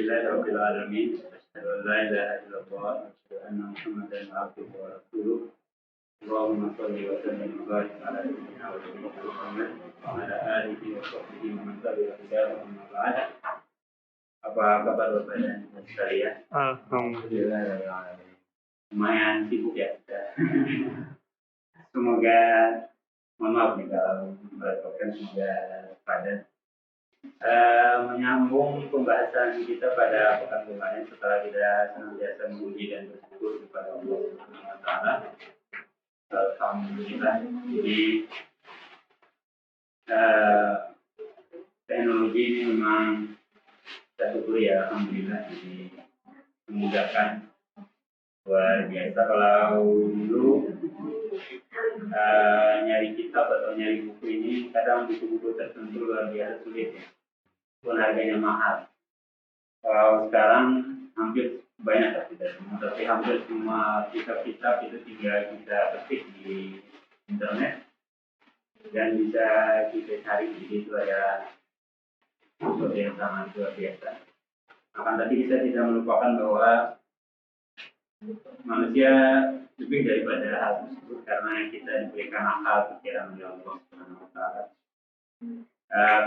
لله رب العالمين أشهد أن لا إله إلا الله وأشهد أن محمدا عبده ورسوله اللهم صل وسلم وبارك على سيدنا ونبينا محمد وعلى آله وصحبه ومن تبع هداه أما بعد. Apa kabar Bapak dan Ibu sekalian? Alhamdulillah. Lumayan sibuk ya kita. Semoga mohon maaf nih kalau merepotkan, semoga padat. Menyambung pembahasan kita pada pekan kemarin setelah kita senantiasa memuji dan bersyukur kepada Allah Subhanahu wa taala. Alhamdulillah. Jadi teknologi ini memang saya syukuri ya, alhamdulillah, jadi memudahkan luar biasa. Kalau dulu nyari kitab atau nyari buku ini kadang buku-buku tertentu luar biasa sulit ya, pun harganya mahal. Kalau sekarang hampir banyak tapi hampir semua kitab-kitab itu tinggal kita ketik di internet dan bisa kita cari. Jadi itu ada sesuatu yang sangat luar biasa. Akan tapi kita tidak melupakan bahwa manusia lebih daripada hal tersebut karena kita diberikan akal pikiran oleh Allah Subhanahu wa taala.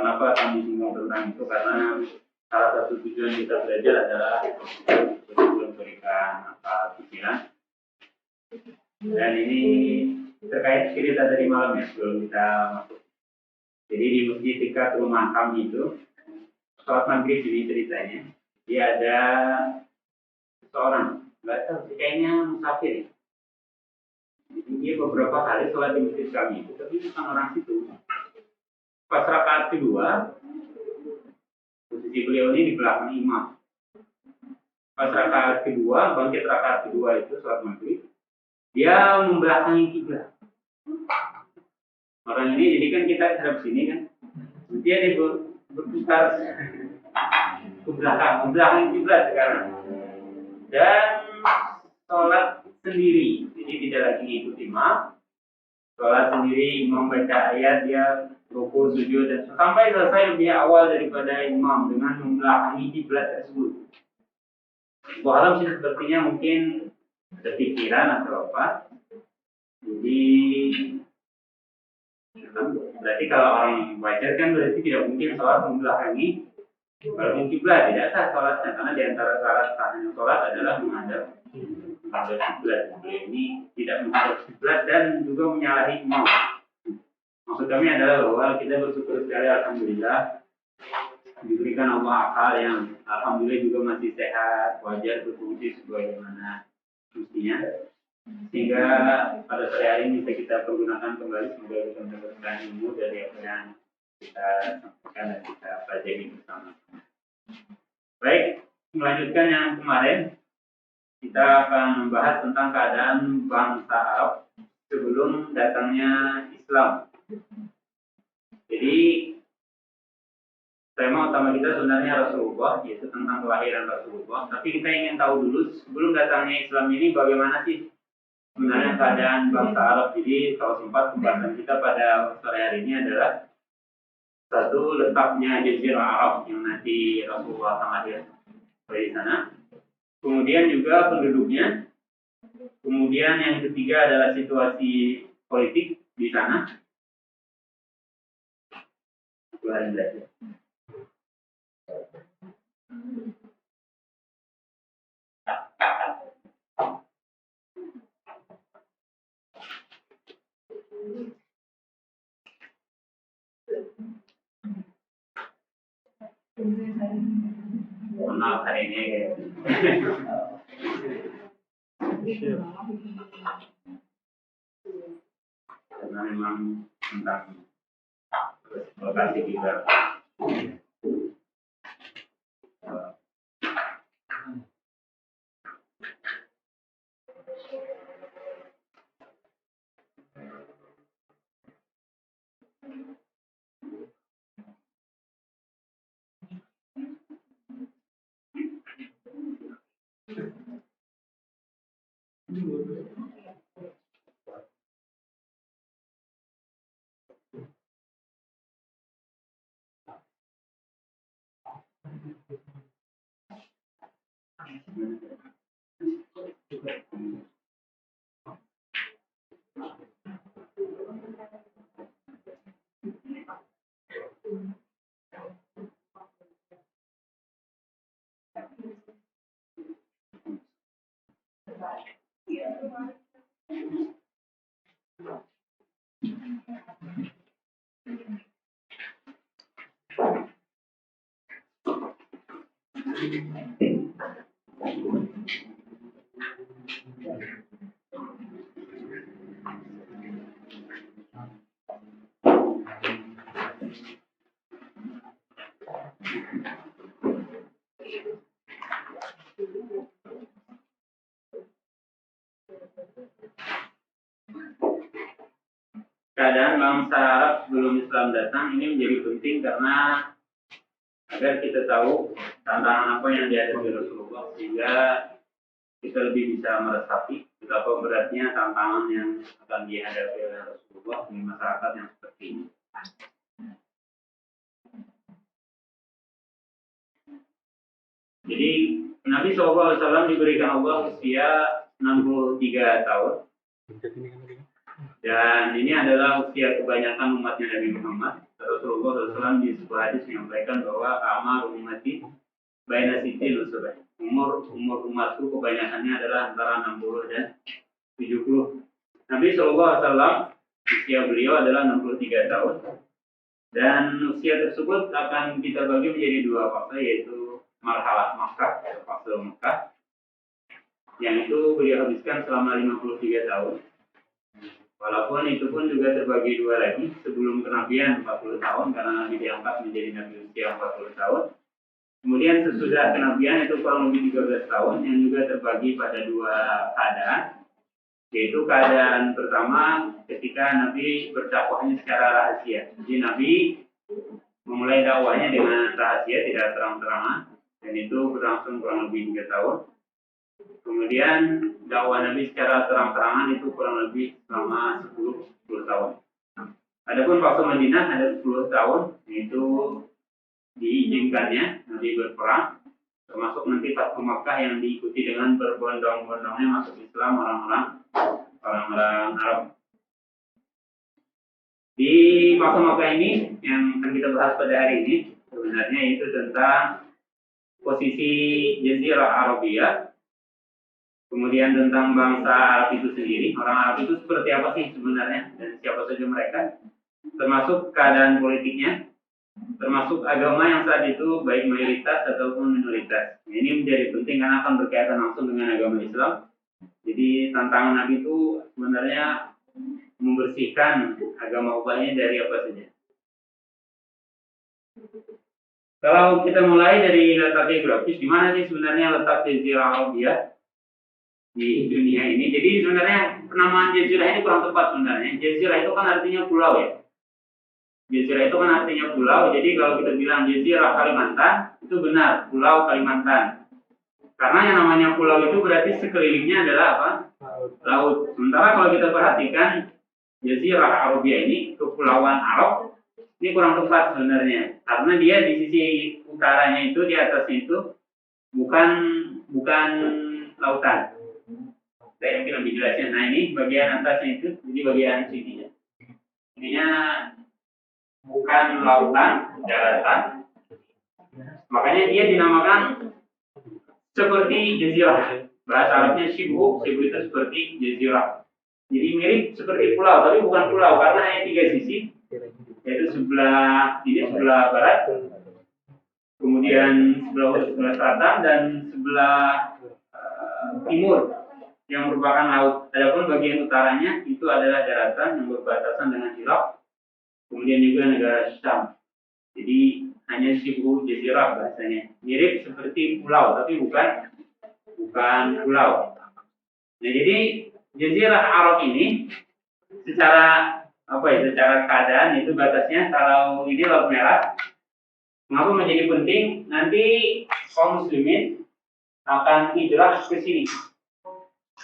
Kenapa kami singgung tentang itu? Karena salah satu tujuan kita belajar adalah untuk memberikan akal pikiran. Dan ini terkait cerita dari malam ya, sebelum kita masuk. Jadi di masjid dekat rumah kami itu sholat maghrib ini ceritanya. Dia ada seorang, nggak tahu sih, kayaknya musafir ya. Jadi dia beberapa kali sholat di masjid kami itu, tapi bukan orang situ. Pas rakaat kedua, posisi beliau ini di belakang imam. Pas rakaat kedua, bangkit rakaat kedua itu sholat maghrib, dia membelakangi kiblat. Orang ini, jadi kan kita hadap sini kan, dia berputar ke belakang kiblat sekarang. Dan sholat sendiri, jadi tidak lagi ikut imam, sholat sendiri, imam baca ayat, dia rukuk, sujud, dan sampai selesai lebih awal daripada imam dengan membelakangi kiblat tersebut. Walau sih sepertinya mungkin ada pikiran atau apa. Jadi berarti kalau orang wajar kan berarti tidak mungkin sholat membelakangi kiblat, tidak sah sholatnya, karena di antara syarat sahnya sholat adalah menghadap kiblat. Ini tidak menghadap kiblat dan juga menyalahi imam. Maksud kami adalah bahwa kita bersyukur sekali, alhamdulillah, diberikan Allah akal yang alhamdulillah juga masih sehat, wajar, berfungsi sebagaimana mestinya, sehingga pada sore hari ini bisa kita pergunakan kembali. Semoga kita mendapatkan ilmu dari apa yang kita sampaikan dan kita pelajari bersama. Baik, melanjutkan yang kemarin, kita akan membahas tentang keadaan bangsa Arab sebelum datangnya Islam. Jadi tema utama kita sebenarnya Rasulullah, yaitu tentang kelahiran Rasulullah. Tapi kita ingin tahu dulu sebelum datangnya Islam ini bagaimana sih sebenarnya keadaan bangsa Arab. Jadi kalau sempat pembahasan kita pada sore hari ini adalah satu, letaknya Jazirah Arab yang nanti Rasulullah akan hadir dari sana. Kemudian juga penduduknya. Kemudian yang ketiga adalah situasi politik di sana. Belajar. Mohon maaf hari ini guys. Karena memang tentang lokasi kita. Keadaan bangsa Arab sebelum Islam datang ini menjadi penting karena agar kita tahu tantangan apa yang dihadapi Rasulullah sehingga kita lebih bisa meresapi betapa beratnya tantangan yang akan dihadapi oleh Rasulullah di masyarakat yang seperti ini. Jadi Nabi SAW diberikan Allah usia 63 tahun. Dan ini adalah usia kebanyakan umatnya Nabi Muhammad. Rasulullah SAW di sebuah hadis menyampaikan bahwa amar umati baina sitin usbah. Umur umatku kebanyakannya adalah antara 60 dan 70. Nabi SAW usia beliau adalah 63 tahun. Dan usia tersebut akan kita bagi menjadi dua fase, yaitu marhalah Makkah atau fase Makkah. Yang itu beliau habiskan selama 53 tahun. Walaupun itu pun juga terbagi dua lagi, sebelum kenabian 40 tahun karena Nabi diangkat menjadi Nabi usia 40 tahun. Kemudian sesudah kenabian itu kurang lebih 13 tahun yang juga terbagi pada dua keadaan. Yaitu keadaan pertama ketika Nabi berdakwahnya secara rahasia. Jadi Nabi memulai dakwahnya dengan rahasia, tidak terang-terangan, dan itu berlangsung kurang lebih 3 tahun. Kemudian dakwah Nabi secara terang-terangan itu kurang lebih selama 10 tahun. Adapun waktu Madinah ada 10 tahun, yaitu diizinkannya Nabi berperang, termasuk nanti Fathu Makkah yang diikuti dengan berbondong-bondongnya masuk Islam orang-orang Arab. Di Fathu Makkah ini yang akan kita bahas pada hari ini sebenarnya itu tentang posisi Jazirah Arabia. Kemudian tentang bangsa Arab itu sendiri, orang Arab itu seperti apa sih sebenarnya dan siapa saja mereka, termasuk keadaan politiknya, termasuk agama yang saat itu baik mayoritas ataupun minoritas. Ini menjadi penting karena akan berkaitan langsung dengan agama Islam. Jadi tantangan Nabi itu sebenarnya membersihkan agama ubahnya dari apa saja. Kalau kita mulai dari letak geografis, di mana sih sebenarnya letak Jazirah Arabia di dunia ini? Jadi sebenarnya penamaan Jazirah ini kurang tepat sebenarnya. Jazirah itu kan artinya pulau ya. Jazirah itu kan artinya pulau. Jadi kalau kita bilang Jazirah Kalimantan itu benar, pulau Kalimantan. Karena yang namanya pulau itu berarti sekelilingnya adalah apa? Laut. Sementara kalau kita perhatikan Jazirah Arabia ini, kepulauan Arab, ini kurang tepat sebenarnya. Karena dia di sisi utaranya itu, di atasnya itu bukan lautan. Saya mungkin lebih jelasnya. Nah ini bagian atasnya itu, jadi bagian sininya. Ininya bukan lautan, daratan. Makanya dia dinamakan seperti jazirah. Bahasa Arabnya Shibhu itu seperti jazirah. Jadi mirip seperti pulau, tapi bukan pulau karena hanya 3 sisi. Yaitu sebelah ini sebelah barat, kemudian sebelah selatan dan sebelah timur yang merupakan laut. Adapun bagian utaranya itu adalah daratan yang berbatasan dengan Irak, kemudian juga negara Syam. Jadi hanya Shibhu Jazirah bahasanya, mirip seperti pulau tapi bukan pulau. Nah jadi Jazirah Arab ini secara keadaan itu batasnya, kalau ini laut merah. Mengapa menjadi penting? Nanti kaum muslimin akan hijrah ke sini.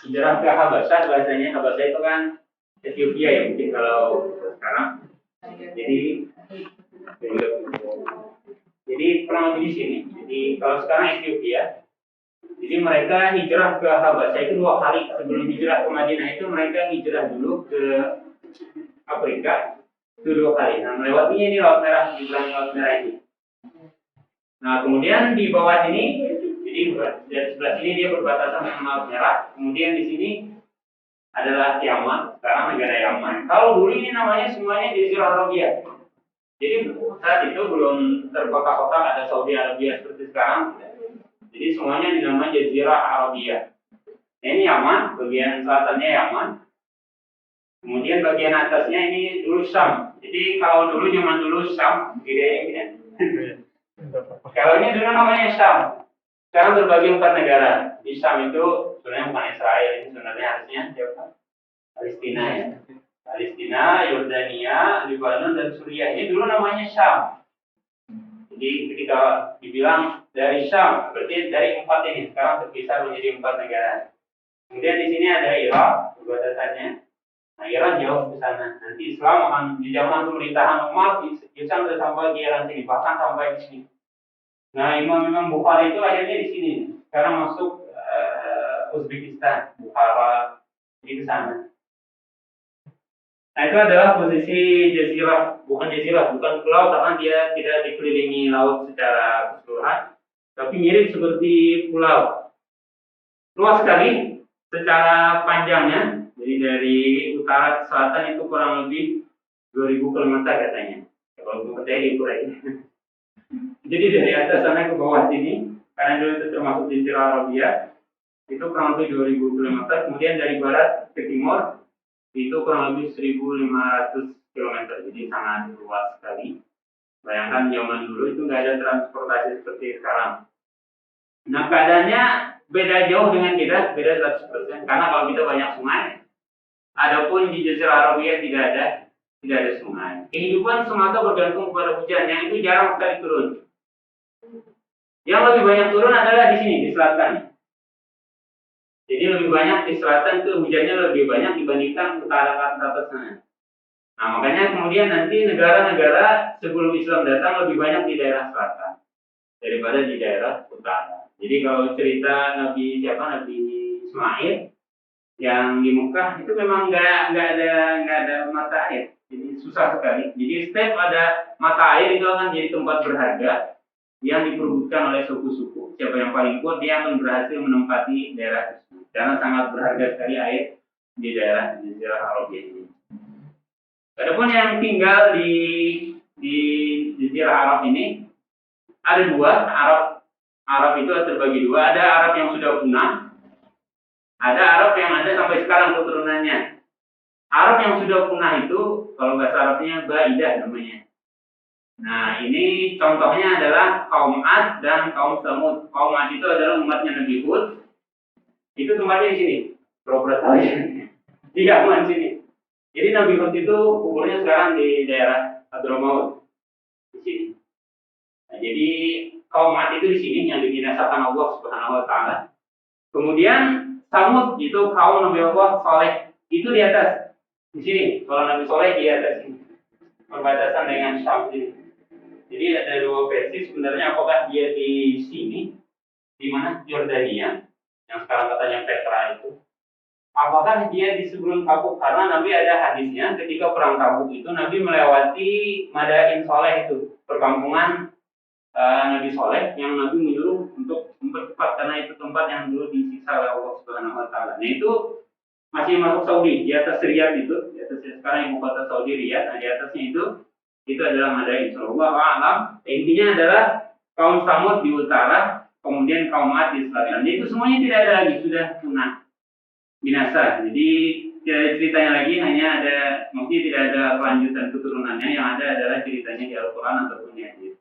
Hijrah ke Habasyah, bahasanya Habasyah itu kan Ethiopia ya mungkin kalau sekarang. Jadi kurang lebih di sini. Jadi kalau sekarang Ethiopia. Jadi Jadi mereka hijrah ke Habasya itu 2 kali. Sebelum hijrah ke Madinah itu mereka hijrah dulu ke Afrika itu 2 kali. Nah, melewatinya ini Laut Merah, dibilang Laut Merah ini. Nah, kemudian di bawah sini, jadi dari sebelah sini dia berbatasan dengan Laut Merah. Kemudian di sini adalah Yaman, sekarang negara Yaman. Kalau dulu ini namanya semuanya Jazirah Arabia. Jadi saat itu belum terkotak-kotak ada Saudi Arabia seperti sekarang. Jadi semuanya dinamai Jazirah Arabia. Nah, ini Yaman, bagian selatannya Yaman. Kemudian bagian atasnya ini dulu Syam. Jadi kalau dulu zaman dulu Syam, gitu ya. Kalau ini dulu namanya Syam. Sekarang terbagi 4 negara. Di Syam itu sebenarnya bukan Israel, ini sebenarnya harusnya siapa? Palestina ya. Palestina, Yordania, Lebanon, dan Suriah. Ini dulu namanya Syam. Jadi ketika dibilang dari Syam, berarti dari 4 ini sekarang terpisah menjadi 4 negara. Kemudian di sini ada Irak, perbatasannya. Nah, Iran jauh ke sana. Nanti Islam akan di zaman pemerintahan Umar, Islam sudah sampai di Iran sini, bahkan sampai di sini. Nah, Imam Bukhari itu akhirnya di sini. Sekarang masuk Uzbekistan, Bukhara, di sana. Nah, itu adalah posisi jazirah, bukan pulau, karena dia tidak dikelilingi laut secara keseluruhan, tapi mirip seperti pulau. Luas sekali secara panjangnya, jadi dari utara ke selatan itu kurang lebih 2000 km katanya. Kalau gue percaya diukur aja. Jadi dari atas sana ke bawah sini, karena dulu itu termasuk Jazirah Arabia, itu kurang lebih 2000 km. Kemudian dari barat ke timur, itu kurang lebih 1500 km. Jadi sangat luas sekali. Bayangkan zaman dulu itu nggak ada transportasi seperti sekarang. Nah, keadaannya beda jauh dengan kita, beda 100%. Karena kalau kita banyak sungai, adapun di Jazirah Arabia tidak ada sungai. Kehidupan semata bergantung pada hujan, yang itu jarang sekali turun. Yang lebih banyak turun adalah di sini, di selatan. Jadi lebih banyak di selatan itu hujannya lebih banyak dibandingkan utara ke atas sana. Nah, makanya kemudian nanti negara-negara sebelum Islam datang lebih banyak di daerah selatan daripada di daerah utara. Jadi kalau cerita Nabi Ismail yang di Mekah itu memang nggak ada mata air. Jadi susah sekali. Jadi setiap ada mata air itu akan jadi tempat berharga yang diperebutkan oleh suku-suku. Siapa yang paling kuat dia akan berhasil menempati daerah tersebut. Karena sangat berharga sekali air di daerah Jazirah Arabia ini. Adapun yang tinggal di Jazirah Arab ini ada 2. Arab itu terbagi 2. Ada Arab yang sudah punah. Ada Arab yang ada sampai sekarang keturunannya. Arab yang sudah punah itu kalau bahasa Arabnya Baidah namanya. Nah, ini contohnya adalah kaum Ad dan kaum Samud. Kaum Ad itu adalah umatnya Nabi Hud. Itu tempatnya di sini. Di Yaman sini. Jadi Nabi Hud itu kuburnya sekarang di daerah Hadramaut. Di sini. Nah, jadi kaum Ad itu di sini yang dibinasakan Allah Subhanahu wa taala. Kemudian Samud itu kaum Nabi Allah Saleh. Itu di atas. Di sini. Kalau Nabi Saleh di atas sini. Perbatasan dengan Syam ini. Jadi ada 2 versi sebenarnya, apakah dia di sini, di mana Yordania, yang sekarang katanya Petra itu, apakah dia di sebelum Tabuk, karena Nabi ada hadisnya ketika perang Tabuk itu Nabi melewati Madain Soleh itu, perkampungan Nabi Soleh yang Nabi menyuruh untuk mempercepat karena itu tempat yang dulu disiksa oleh Allah Subhanahu wa taala. Nah, itu masih masuk Saudi, di atas Riyadh itu, di atas sekarang ibu kota Saudi Riyadh, nah di atasnya itu adalah Madain. Insyaallah alam. Intinya adalah kaum Samud di utara, kemudian kaum Ad di selatan. Jadi itu semuanya tidak ada lagi, sudah punah, binasa. Jadi tidak ada ceritanya lagi, hanya ada, mungkin tidak ada kelanjutan keturunannya. Yang ada adalah ceritanya di Al-Quran ataupun di hadis.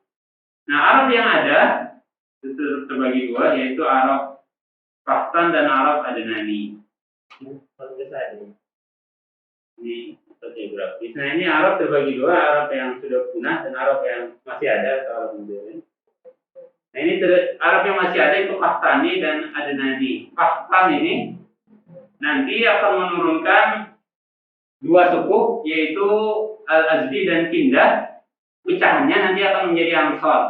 Nah, Arab yang ada itu terbagi 2, yaitu Arab Qahtan dan Arab Adnani. Ini geografis. Nah, ini Arab terbagi 2, Arab yang sudah punah dan Arab yang masih ada atau Arab modern. Nah, ini Arab yang masih ada itu Qahtani dan Adnani. Qahtan ini nanti akan menurunkan 2 suku, yaitu Al-Azdi dan Kindah. Pecahannya nanti akan menjadi Ansar.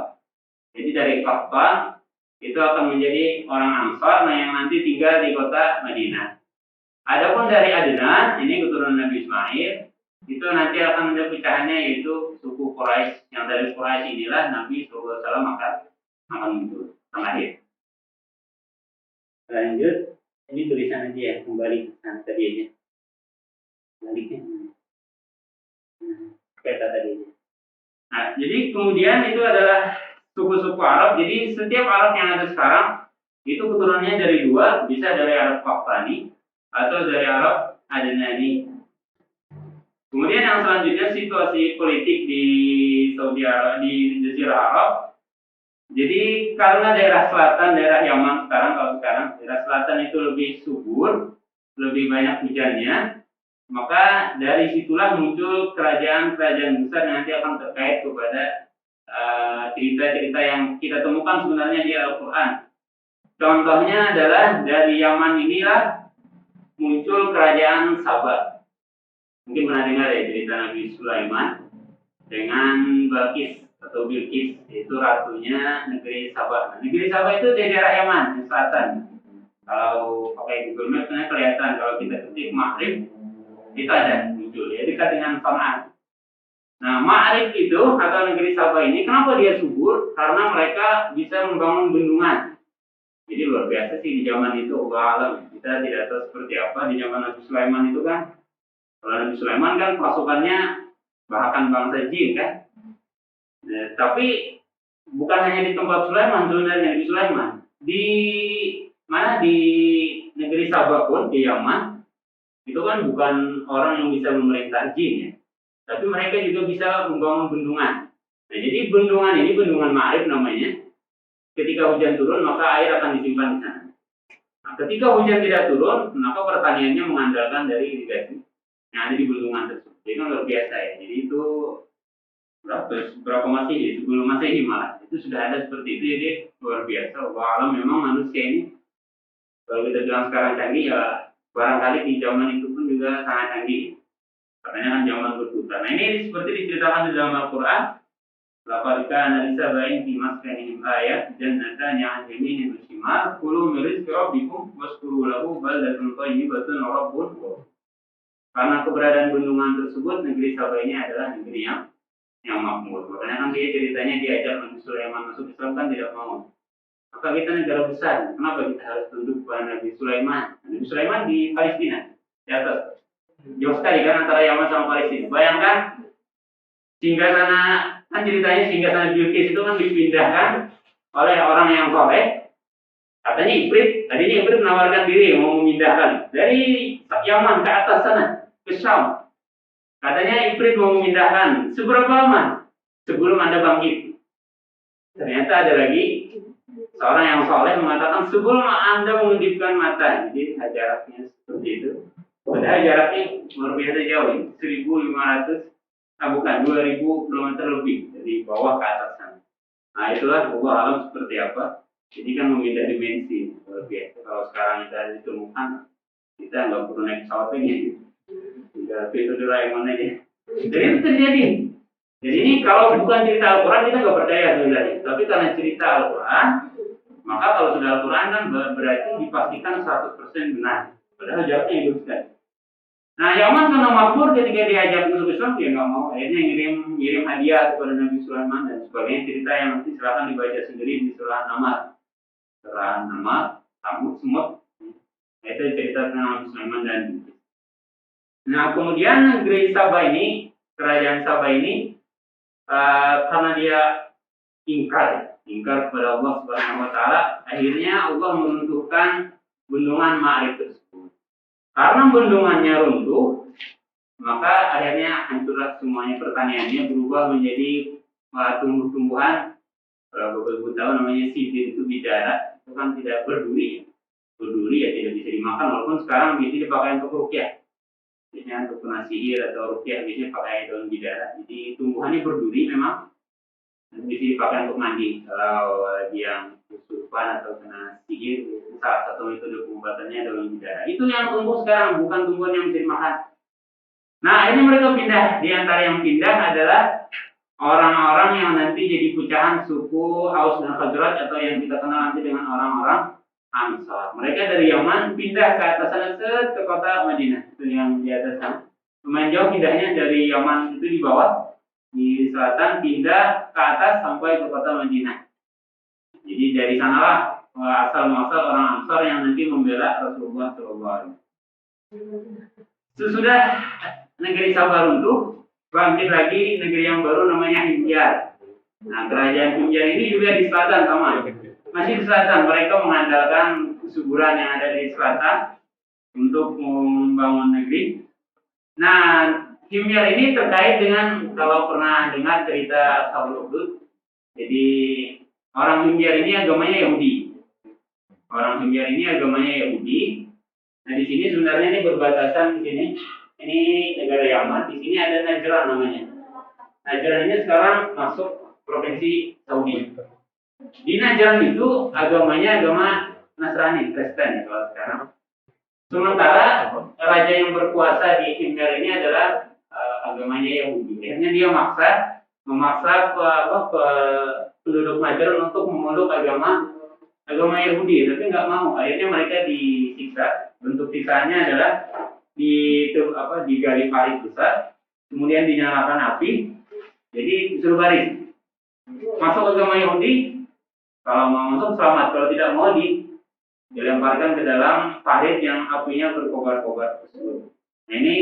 Jadi dari Qahtan itu akan menjadi orang Ansor, nah yang nanti tinggal di kota Madinah. Adapun dari Adnan, ini keturunan Nabi Ismail, itu nanti akan ada pecahannya yaitu suku Quraisy. Yang dari Quraisy inilah Nabi SAW akan muncul, akan lahir. Lanjut, ini tulisan aja ya, kembali ke sana tadi aja. Baliknya. Kata tadi aja. Nah, jadi kemudian itu adalah suku-suku Arab. Jadi setiap Arab yang ada sekarang itu keturunannya dari dua, bisa dari Arab Qahtani atau dari Arab Adnani. Kemudian yang selanjutnya situasi politik di Saudi Arabia, di Jazirah Arab. Jadi karena daerah selatan, daerah Yaman kalau sekarang daerah selatan itu lebih subur, lebih banyak hujannya, maka dari situlah muncul kerajaan-kerajaan besar yang nanti akan terkait kepada cerita-cerita yang kita temukan sebenarnya di Al-Quran. Contohnya adalah dari Yaman inilah muncul kerajaan Sabah. Mungkin pernah dengar ya cerita Nabi Sulaiman dengan Balkis atau Bilqis, itu ratunya negeri Sabah. Nah, negeri Sabah itu di daerah Yaman, di selatan. Kalau pakai Google Maps kelihatan, kalau kita ketik Maghrib, itu ada muncul, ya dekat dengan Sana'a. Nah, Ma'rib itu atau negeri Sabah ini, kenapa dia subur? Karena mereka bisa membangun bendungan. Jadi luar biasa sih di zaman itu, Allah alam. Kita tidak tahu seperti apa di zaman Nabi Sulaiman itu kan. Kalau Nabi Sulaiman kan pasukannya bahkan bangsa jin kan. Nah, tapi bukan hanya di tempat Sulaiman sebenarnya, Nabi Sulaiman. Di mana di negeri Sabah pun, di Yaman, itu kan bukan orang yang bisa memerintah jin ya. Tapi mereka juga bisa membangun bendungan. Nah, jadi bendungan ini, bendungan Ma'rib namanya. Ketika hujan turun, maka air akan disimpan di sana. Nah, ketika hujan tidak turun, maka pertaniannya mengandalkan dari irigasi yang ada di bendungan tersebut. Itu luar biasa ya. Jadi itu berapa Masehi, sebelum Masehi malah itu sudah ada seperti itu. Jadi luar biasa. Allah alam, memang manusia ini kalau kita bilang sekarang canggih ya barangkali di zaman itu pun juga sangat canggih. Katanya kan zaman berputar. Nah, ini seperti diceritakan di dalam Al-Quran. Laqad kana lisaba'in fi maskanihim ayat jannatan 'an yaminin wa shimal kulu min rizqi rabbikum washkuru lahu baldatun thayyibatun wa rabbun ghafur. Karena keberadaan bendungan tersebut, negeri Sabah ini adalah negeri yang makmur. Makanya kan dia ceritanya diajak Nabi Sulaiman masuk Islam kan tidak mau. Maka kita negara besar, kenapa kita harus tunduk kepada Nabi Sulaiman? Nabi Sulaiman di Palestina, di atas. Jauh sekali kan antara Yaman sama Palestina. Bayangkan singgahsana, kan ceritanya singgahsana Bilqis itu kan dipindahkan oleh orang yang soleh. Katanya tadinya Ibrit menawarkan diri mau memindahkan dari Yaman ke atas sana, ke Syam. Katanya Ibrit mau memindahkan. Seberapa lama? Sebelum Anda bangkit. Ternyata ada lagi seorang yang soleh mengatakan sebelum Anda mengedipkan mata. Jadi jaraknya seperti itu. Padahal jaraknya luar biasa jauh, 1.500, bukan 2.000 km lebih dari bawah ke atas sana. Nah itulah Allah alam seperti apa. Jadi kan memindah dimensi luar biasa. Kalau sekarang kita ditemukan, kita nggak perlu naik pesawat lagi. Tinggal pintu Doraemon aja. Jadi itu terjadi. Jadi ini kalau bukan cerita Al-Quran kita nggak percaya sebenarnya. Tapi karena cerita Al-Quran, maka kalau sudah Al-Quran kan berarti dipastikan 100% benar. Padahal jaraknya itu sekali. Nah, Yaman karena makmur ketika diajak masuk Islam dia nggak mau. Akhirnya ngirim hadiah kepada Nabi Sulaiman dan sebagainya. Cerita yang nanti silakan dibaca sendiri di surah Naml. Surah Naml, Semut. Itu cerita tentang Nabi Sulaiman dan nah kemudian negeri Sabah ini, kerajaan Sabah ini karena dia ingkar kepada Allah Subhanahu Wa Taala, akhirnya Allah menentukan bendungan Ma'rib tersebut. Karena bendungannya runtuh, maka akhirnya hancurlah semuanya, pertaniannya berubah menjadi tumbuh-tumbuhan. Kalau Bapak-Ibu tahu namanya sidir itu bidara, itu kan tidak berduri. Berduri ya tidak bisa dimakan, walaupun sekarang biasanya dipakai untuk ruqyah. Biasanya untuk kena sihir atau ruqyah biasanya pakai daun bidara. Jadi tumbuhannya berduri memang, bisa dipakai untuk mandi. Kalau yang kesurupan atau kena sihir, salah satu metode pengobatannya daun bidara. Itu yang tumbuh sekarang, bukan tumbuhan yang bisa dimakan. Nah, ini mereka pindah. Di antara yang pindah adalah orang-orang yang nanti jadi pecahan suku Aus dan Khazraj atau yang kita kenal nanti dengan orang-orang Ansar. Mereka dari Yaman pindah ke atas sana ke kota Madinah, itu yang di atas sana. Lumayan jauh pindahnya dari Yaman itu di bawah, di selatan pindah ke atas sampai ke kota Madinah. Jadi dari sanalah asal muasal orang Ansar yang nanti membela Rasulullah SAW. Sesudah negeri Sabar runtuh, bangkit lagi negeri yang baru namanya Himyar. Nah, kerajaan Himyar ini juga di selatan sama. Masih di selatan, mereka mengandalkan kesuburan yang ada di selatan untuk membangun negeri. Nah, Himyar ini terkait dengan, kalau pernah dengar cerita Ashabul Ukhdud, jadi orang Himyar ini agamanya Yahudi. Orang Himyar ini agamanya Yahudi. Nah, di sini sebenarnya ini berbatasan di sini. Ini negara Yaman, di sini ada Najran namanya. Najran ini sekarang masuk provinsi Saudi. Di Najran itu agamanya agama Nasrani, Kristen ya kalau sekarang. Sementara raja yang berkuasa di Himyar ini adalah agamanya Yahudi. Akhirnya dia memaksa penduduk Najran untuk memeluk agama Yahudi, tapi nggak mau. Akhirnya mereka disiksa. Bentuk siksanya adalah digali parit besar, kemudian dinyalakan api, jadi disuruh baris. Masuk agama Yahudi. Kalau mau masuk selamat, kalau tidak mau dilemparkan ke dalam parit yang apinya berkobar-kobar tersebut. Nah, ini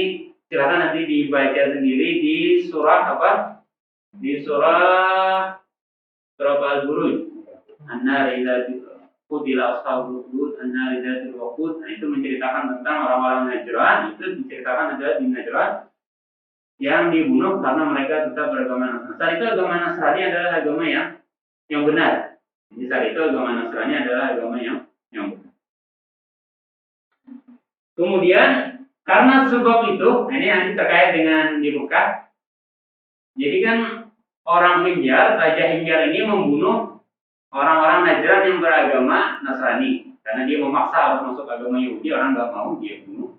silakan nanti dibaca sendiri di surah Di surah Al-Buruj. An-nar Qutila ashabul ukhdud an-nar dzatil waqud. Nah, itu menceritakan tentang orang-orang Najran. Itu diceritakan adalah di Najran yang dibunuh karena mereka tetap beragama Nasrani. Saat itu agama Nasrani adalah agama yang benar. Jadi saat itu agama Nasrani adalah agama yang benar. Kemudian karena sebab itu, ini nanti terkait dengan di Mekah. Jadi kan orang Himyar, Raja Himyar ini membunuh orang-orang Najran yang beragama Nasrani. Karena dia memaksa harus masuk agama Yahudi, orang nggak mau, dia bunuh.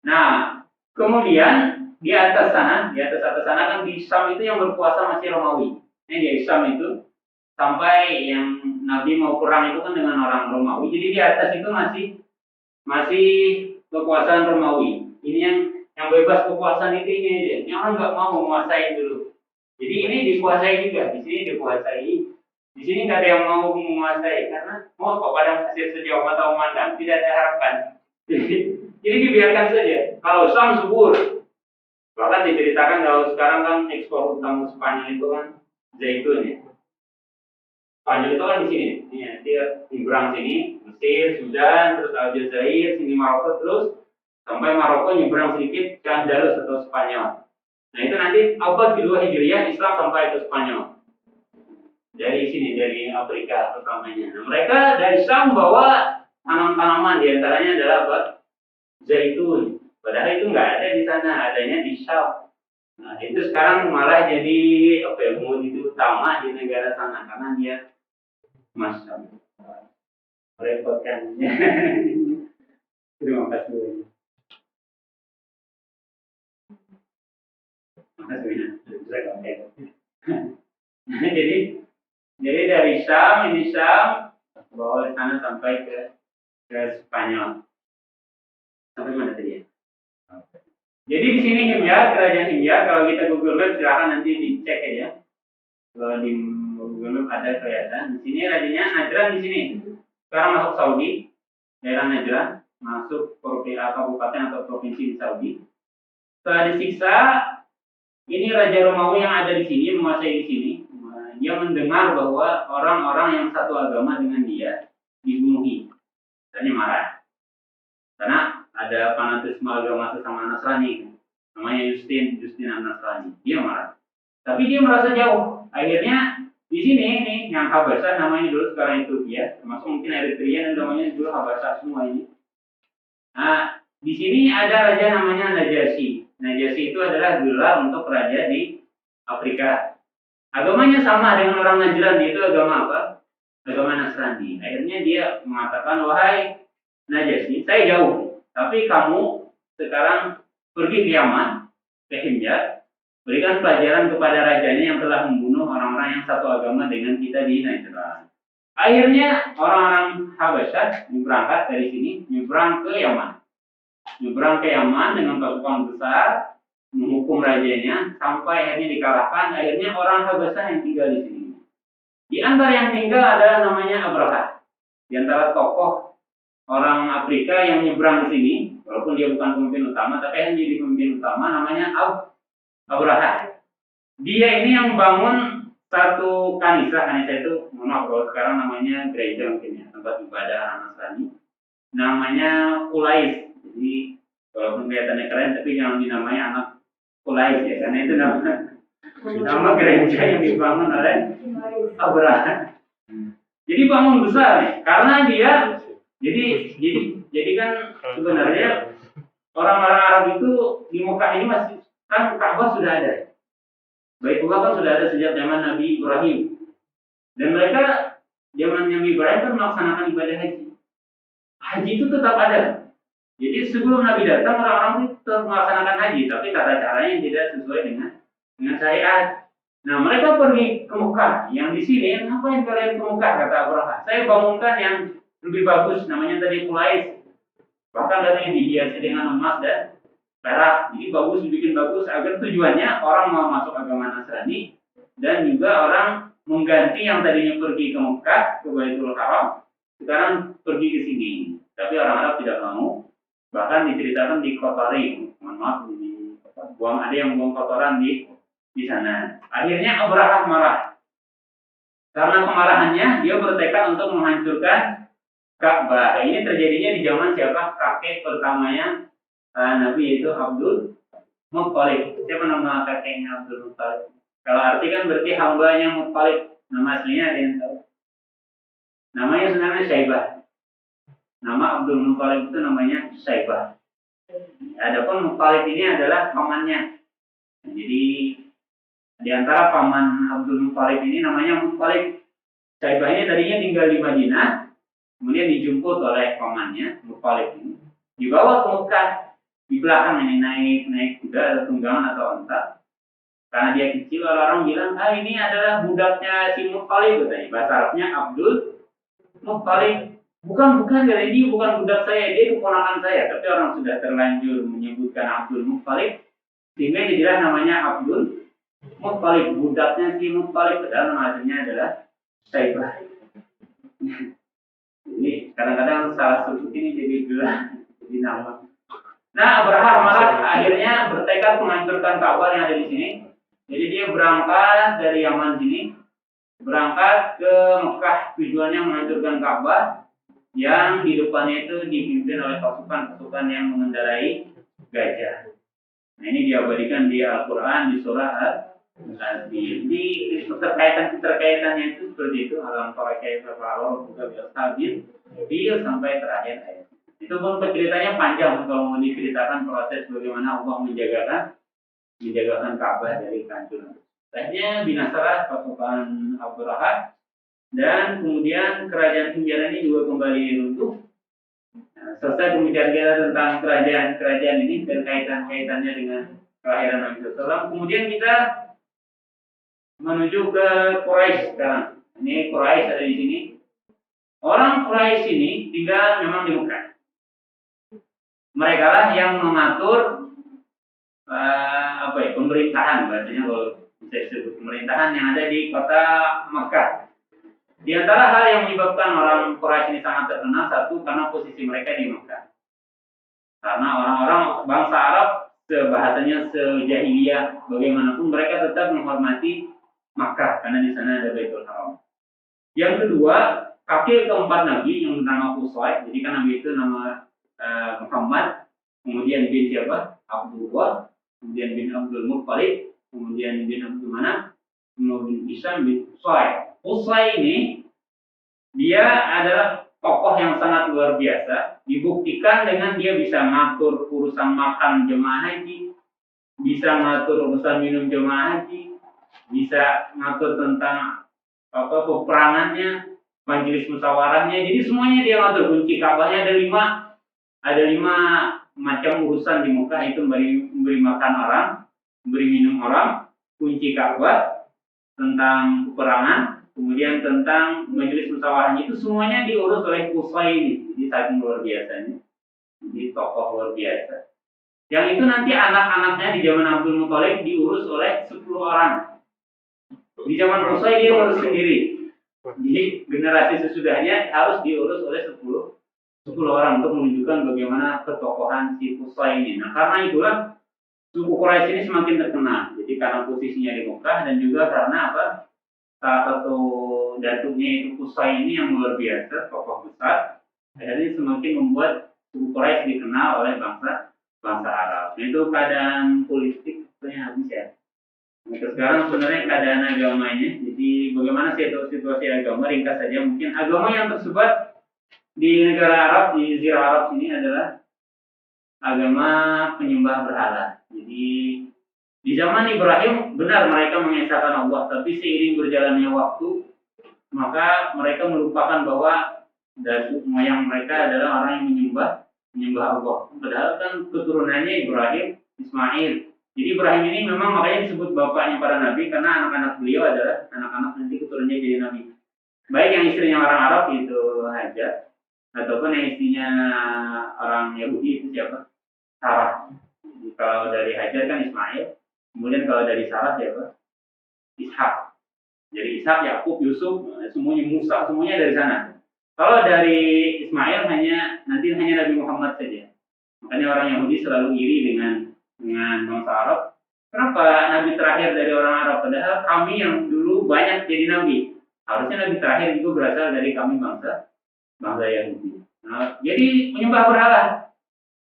Nah, kemudian di atas sana kan di Syam itu yang berkuasa masih Romawi. Ini di Syam itu sampai yang Nabi mau perang itu kan dengan orang Romawi. Jadi di atas itu masih kekuasaan Romawi. Ini yang bebas kekuasaan itu ini aja. Yang orang nggak mau menguasai dulu. Jadi ini dikuasai juga. Di sini dikuasai. Di sini nggak ada yang mau menguasai karena mau kok padang pasir sejauh mata memandang, tidak ada harapan. Jadi dibiarkan saja. Kalau Syam subur, bahkan diceritakan kalau sekarang kan ekspor utama Spanyol itu kan zaitun ya. Spanyol itu kan di sini, ya, dia nyebrang sini, Mesir, Sudan, terus Aljazair, sini Maroko, terus sampai Maroko nyebrang sedikit ke Andalus atau Spanyol. Nah itu nanti abad kedua Hijriah Islam sampai ke Spanyol. Dari sini, dari Afrika terutamanya. Nah, mereka dari Syam bawa tanaman-tanaman, diantaranya adalah apa? Zaitun. Padahal itu nggak ada di sana, adanya di Syam. Nah, itu sekarang malah jadi komoditi utama di negara sana karena dia masuk merepotkan. Terima kasih. Jadi dari Syam bawa sana sampai ke Spanyol. Sampai mana tadi ya? Jadi di sini Himyar, kerajaan Himyar. Kalau kita Google Maps silahkan nanti dicek ya. Kalau di Google Maps ada kelihatan. Di sini rajanya Najran di sini. Sekarang masuk Saudi, daerah Najran, masuk kabupaten atau provinsi di Saudi. Setelah disiksa, ini Raja Romawi yang ada di sini menguasai di sini. Dia mendengar bahwa orang-orang yang satu agama dengan dia dibunuhi. Dia marah. Karena ada fanatisme agama sesama Nasrani. Namanya Justin An-Nasrani. Dia marah. Tapi dia merasa jauh. Akhirnya di sini nih yang Habasah namanya dulu sekarang Ethiopia, termasuk mungkin Eritrea dan namanya dulu Habasah semua ini. Nah, di sini ada raja namanya Najasyi. Najasyi itu adalah gelar untuk raja di Afrika. Agamanya sama dengan orang Najran, itu agama apa? Agama Nasrani. Akhirnya dia mengatakan, wahai Najasyi, saya jauh, tapi kamu sekarang pergi ke Yaman, ke Himyar, Berikan pelajaran kepada rajanya yang telah membunuh orang-orang yang satu agama dengan kita di Najran. Akhirnya orang-orang Habasyah berangkat dari sini, nyebrang ke Yaman. Nyebrang ke Yaman dengan pasukan besar, menghukum rajanya, sampai akhirnya dikalahkan. Akhirnya orang Habasyah yang tinggal di sini. Di antara yang tinggal adalah namanya Abraha. Di antara tokoh orang Afrika yang nyebrang ke sini, walaupun dia bukan pemimpin utama, tapi yang jadi pemimpin utama namanya Abraha. Dia ini yang bangun satu kanisa itu, maaf kalau sekarang namanya gereja mungkin ya, tempat ibadah orang Nasrani. Namanya Qulais. Jadi walaupun kelihatannya keren, tapi jangan dinamai anak Qulais ya, karena itu nama gereja yang dibangun oleh Abraha. Jadi bangun besar nih, karena dia jadi kan sebenarnya orang-orang Arab itu di Mekah ini masih kan Ka'bah sudah ada. Baitullah kan sudah ada sejak zaman Nabi Ibrahim. Dan mereka zaman Nabi Ibrahim kan melaksanakan ibadah haji. Haji itu tetap ada. Jadi sebelum Nabi datang orang-orang itu tetap melaksanakan haji, tapi tata caranya tidak sesuai dengan syariat. Nah, mereka pergi ke Mekah. Yang di sini, ngapain kalian ke Mekah, kata Abraha? Saya bangunkan yang lebih bagus, namanya tadi Qulais. Bahkan katanya dihiasi dengan emas dan perak. Jadi bagus, dibikin bagus agar tujuannya orang mau masuk agama Nasrani dan juga orang mengganti yang tadinya pergi ke Mekah, ke Baitul Haram, sekarang pergi ke sini. Tapi orang Arab tidak mau. Bahkan diceritakan di kotori, mohon maaf, ada yang buang kotoran di sana. Akhirnya Abraha marah. Karena kemarahannya, dia bertekad untuk menghancurkan Ka'bah. Ini terjadinya di zaman siapa? Kakek pertamanya Nabi, yaitu Abdul Muttalib. Siapa nama kakeknya Abdul Muttalib? Kalau arti kan berarti hambanya Muttalib. Nama aslinya ada yang tahu? Namanya sebenarnya Syaibah. Nama Abdul Muttalib itu namanya Syaibah. Adapun Muttalib ini adalah pamannya. Jadi di antara paman Abdul Muttalib ini namanya Muttalib. Syaibah ini tadinya tinggal di Madinah, kemudian dijemput oleh pamannya Muttalib ini, dibawa ke Mekah. Di belakang ini naik kuda atau tunggangan atau unta. Karena dia kecil, orang bilang, ini adalah budaknya si Muttalib, katanya. Bahasa Arabnya Abdul Muttalib. Bukan, dari dia bukan budak saya, dia keponakan saya. Tapi orang sudah terlanjur menyebutkan Abdul Muttalib, sehingga jadilah namanya Abdul Muttalib, budaknya si Muttalib. Padahal nama aslinya adalah Syaibah. Jadi kadang-kadang salah sebut ini jadi gelar, jadi nama. Nah, Abraha marah, akhirnya bertekad menghancurkan Ka'bah yang ada di sini. Jadi dia berangkat dari Yaman sini, berangkat ke Mekah, tujuannya menghancurkan Ka'bah yang di depannya itu dipimpin oleh pasukan-pasukan yang mengendarai gajah. Nah, ini diabadikan di Al-Quran di surah Al-Anfal. Di keterkaitannya itu seperti itu, alam para kaifa fa'ala juga biasabil sampai terakhir ayat. Itu pun ceritanya panjang kalau mau diceritakan proses bagaimana Allah menjagakan Ka'bah dari kehancuran. Akhirnya binasalah pasukan Abraha dan kemudian kerajaan Himyar ini juga kembali runtuh. Nah, selesai pembicaraan kita tentang kerajaan ini dan kaitannya dengan kelahiran Nabi SAW. Kemudian kita menuju ke Quraisy sekarang. Ini Quraisy ada di sini. Orang Quraisy ini tinggal memang di Mekah. Mereka lah yang mengatur pemerintahan, bahasanya kalau bisa disebut pemerintahan yang ada di kota Mekah. Di antara hal yang menyebabkan orang Quraisy ini sangat terkenal, satu karena posisi mereka di Mekah. Karena orang-orang bangsa Arab bahasanya sejahiliyah bagaimanapun mereka tetap menghormati Makkah karena di sana ada Baitul Haram. Yang kedua, kakek keempat Nabi yang bernama Qusay. Jadi kan Nabi itu nama Muhammad, kemudian bin siapa? Abdullah, kemudian bin Abdul Muttalib, kemudian bin Abdul Manaf, kemudian Hisham bin Qusay. Qusay ini dia adalah tokoh yang sangat luar biasa. Dibuktikan dengan dia bisa ngatur urusan makan jemaah haji, bisa ngatur urusan minum jemaah haji, bisa ngatur tentang peperangannya, majelis musyawarahnya. Jadi semuanya dia ngatur. Kunci Ka'bahnya ada lima macam urusan di Mekah, itu memberi makan orang, memberi minum orang, kunci Ka'bah, tentang peperangan, kemudian tentang majelis musyawarahnya itu semuanya diurus oleh Qusay ini. Jadi saking luar biasanya. Jadi tokoh luar biasa. Yang itu nanti anak-anaknya di zaman Abdul Muthalib diurus oleh 10 orang. Di zaman Qusay dia urus sendiri. Jadi generasi sesudahnya harus diurus oleh 10 orang untuk menunjukkan bagaimana ketokohan si Qusay ini. Nah, karena itulah suku Quraisy ini semakin terkenal. Jadi karena posisinya di Mekah dan juga karena apa? Salah satu datuknya itu Qusay ini yang luar biasa, tokoh besar. Akhirnya semakin membuat suku Quraisy dikenal oleh bangsa Arab. Itu keadaan politik yang habis ya. Nah, sekarang sebenarnya keadaan agamanya. Jadi bagaimana situasi agama? Ringkas saja mungkin agama yang tersebar di negara Arab, di Jazirah Arab ini adalah agama penyembah berhala. Jadi di zaman Ibrahim benar mereka mengesahkan Allah, tapi seiring berjalannya waktu maka mereka melupakan bahwa datuk moyang mereka adalah orang yang menyembah Allah. Padahal kan keturunannya Ibrahim, Ismail. Jadi Ibrahim ini memang makanya disebut bapaknya para nabi karena anak-anak beliau adalah anak-anak nanti keturunannya jadi nabi. Baik yang istrinya orang Arab itu Hajar, ataupun yang istrinya orang Yahudi itu siapa? Sarah. Jadi kalau dari Hajar kan Ismail, kemudian kalau dari Sarah siapa? Ishak. Jadi Ishak, Yakub, Yusuf, semuanya Musa, semuanya dari sana. Kalau dari Ismail hanya Nabi Muhammad saja. Makanya orang Yahudi selalu iri dengan bangsa Arab. Kenapa Nabi terakhir dari orang Arab? Padahal kami yang dulu banyak jadi Nabi. Harusnya Nabi terakhir itu berasal dari kami bangsa Yahudi. Nah, jadi menyembah berhala.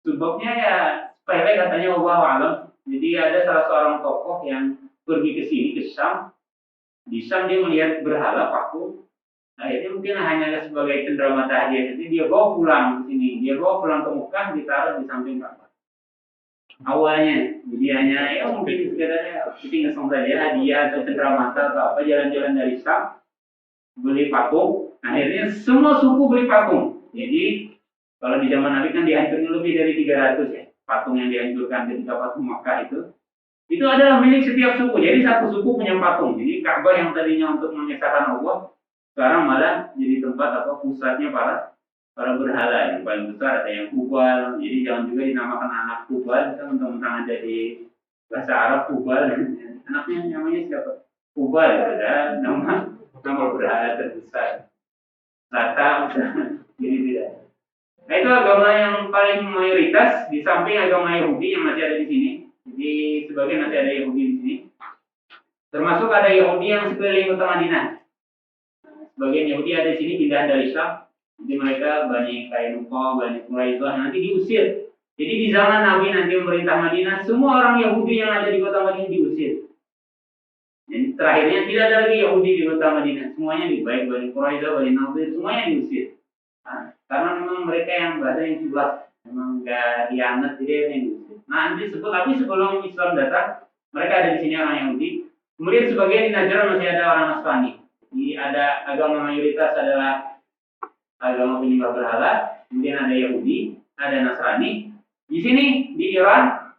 Sebabnya ya sepele katanya Allah alam. Jadi ada salah seorang tokoh yang pergi ke sini ke Syam. Di Syam dia melihat berhala paku. Akhirnya mungkin hanya sebagai cenderamata hadiah. Jadi dia bawa pulang ke sini. Dia bawa pulang ke Mekah, ditaruh di samping Ka'bah. Awalnya, jadi hanya ya mungkin sekedar iseng saja hadiah atau cenderamata atau apa, jalan-jalan dari Syam beli patung. Akhirnya semua suku beli patung. Jadi kalau di zaman Nabi kan dihancurnya lebih dari 300 ya patung yang dihancurkan ketika patung Makkah itu adalah milik setiap suku. Jadi satu suku punya patung. Jadi Ka'bah yang tadinya untuk mengesahkan Allah sekarang malah jadi tempat pusatnya para berhala. Yang paling besar ada yang Hubal. Jadi jangan juga dinamakan anak Hubal, kita mentang-mentang aja di bahasa Arab Hubal. Anaknya namanya siapa? Hubal, ada nama berhala terbesar. Lata, jadi tidak. Nah, itu agama yang paling mayoritas di samping agama Yahudi yang masih ada di sini. Jadi sebagian masih ada Yahudi di sini. Termasuk ada Yahudi yang sekeliling kota Madinah. Sebagian Yahudi ada di sini pindah dari Syam. Jadi mereka Bani Kainuqa, Bani Quraisyah nanti diusir. Jadi di zaman Nabi nanti memerintah Madinah, semua orang Yahudi yang ada di kota Madinah diusir. Jadi terakhirnya tidak ada lagi Yahudi di kota Madinah. Semuanya baik Bani Quraisyah, Bani Nadir, semuanya diusir. Nah, karena memang mereka yang bahasa yang jelas, memang nggak dianut, jadi yang diusir. Nah, nanti tapi sebelum Islam datang, mereka ada di sini orang Yahudi. Kemudian sebagian di Najran masih ada orang Nasrani. Jadi ada agama mayoritas adalah agama penyembah berhala, kemudian ada Yahudi, ada Nasrani. Di sini di Iran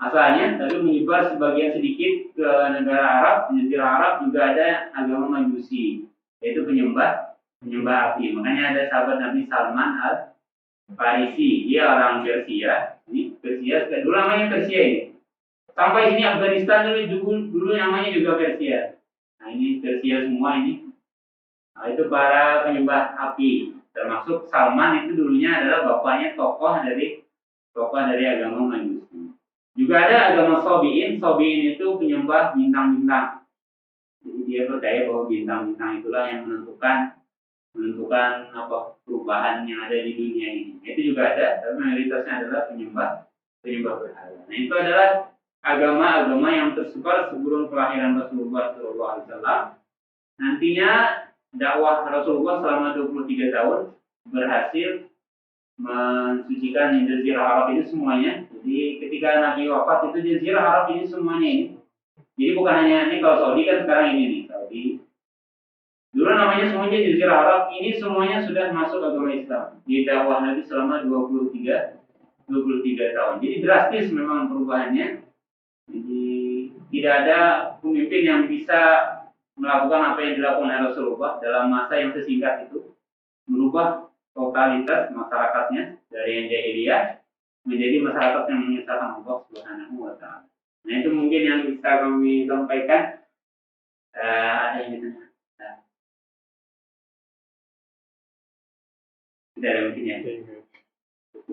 asalnya, tapi menyebar sebagian sedikit ke negara Arab, di Jazirah Arab juga ada agama Majusi, yaitu penyembah api. Makanya ada sahabat Nabi Salman Al-Farisi, dia orang Persia. Ini Persia, dulu namanya Persia ini. Sampai sini Afghanistan dulu namanya juga Persia. Nah ini Persia semua ini. Nah, itu para penyembah api. Termasuk Salman itu dulunya adalah bapaknya tokoh dari agama Majusi. Juga ada agama Sobiin. Sobiin itu penyembah bintang-bintang. Jadi dia percaya bahwa bintang-bintang itulah yang menentukan perubahan yang ada di dunia ini. Itu juga ada, tapi mayoritasnya adalah penyembah berhala. Nah itu adalah agama-agama yang tersebar sebelum kelahiran Rasulullah SAW. Nantinya dakwah Rasulullah selama 23 tahun berhasil mensucikan Jazirah Arab ini semuanya. Jadi ketika Nabi wafat itu Jazirah Arab ini semuanya ini. Jadi bukan hanya ini, kalau Saudi kan sekarang ini nih Saudi. Dulu namanya semuanya Jazirah Arab, ini semuanya sudah masuk agama Islam. Di dakwah Nabi selama 23 tahun. Jadi drastis memang perubahannya. Jadi tidak ada pemimpin yang bisa melakukan apa yang dilakukan oleh Rasulullah dalam masa yang sesingkat itu, merubah totalitas masyarakatnya dari yang jahiliyah menjadi masyarakat yang mengesahkan Allah Subhanahu wa Ta'ala. Nah, itu mungkin yang bisa kami sampaikan. Ada yang ditanya? Tidak ada mungkin ya.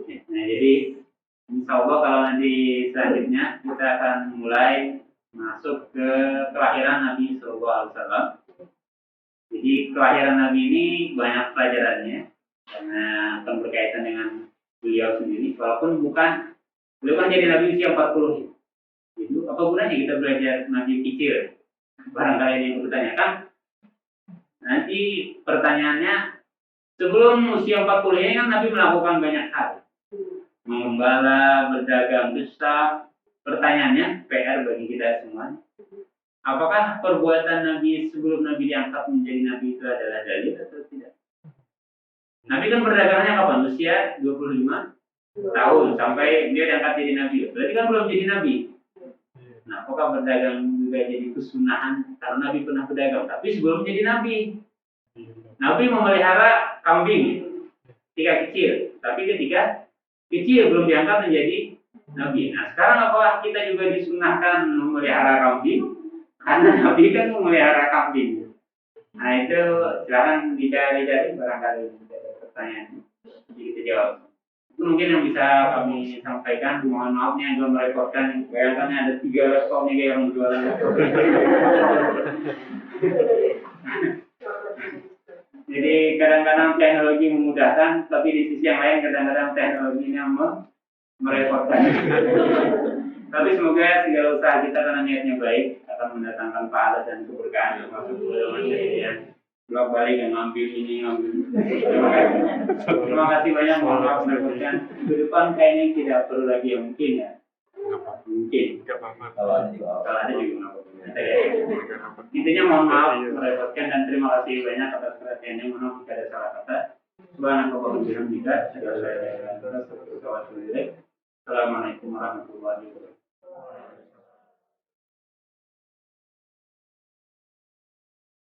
Nah, jadi insya Allah kalau nanti selanjutnya kita akan mulai masuk ke kelahiran Nabi Shallallahu Alaihi Wasallam. Jadi kelahiran Nabi ini banyak pelajarannya karena akan berkaitan dengan beliau sendiri. Walaupun beliau kan jadi Nabi usia 40. Jadi apa gunanya kita belajar Nabi kecil? Barangkali yang bertanyakan. Nanti pertanyaannya, sebelum usia 40 ini kan Nabi melakukan banyak hal. Mengembala, berdagang, dusta. Pertanyaannya, PR bagi kita semua. Apakah perbuatan Nabi sebelum Nabi diangkat menjadi Nabi itu adalah dalil atau tidak? Nabi kan berdagangannya kapan? Usia 25 tahun sampai dia diangkat jadi Nabi. Berarti kan belum jadi Nabi. Nah, apakah berdagang juga jadi kesunahan? Karena Nabi pernah berdagang, tapi sebelum jadi Nabi. Nabi memelihara kambing ketika kecil, tapi ketika kecil belum diangkat menjadi Nabi. Nah, sekarang apakah kita juga disunahkan memelihara kambing? Karena Nabi kan memelihara kambing. Nah, itu silahkan dicari-cari barangkali ada pertanyaan. Jadi kita jawab. Itu mungkin yang bisa kami sampaikan. Mohon maafnya yang belum merepotkan. Bayangkan ada 3 laptopnya kayak orang jualan laptop. Jadi kadang-kadang teknologi memudahkan, tapi di sisi yang lain kadang-kadang teknologinya merepotkan. Tapi semoga segala usaha kita karena niatnya baik akan mendatangkan pahala dan keberkahan termasuk dalam yang bolak balik yang ngambil ini ngambil. Terima kasih banyak, mohon maaf merepotkan. Ke depan kayaknya tidak perlu lagi yang mungkin ya. Mungkin. Kalau ada juga intinya mohon maaf merepotkan dan terima kasih banyak atas perhatiannya. Mohon maaf jika ada salah kata. Subhanallah wa bihamdika. Assalamualaikum warahmatullahi wabarakatuh.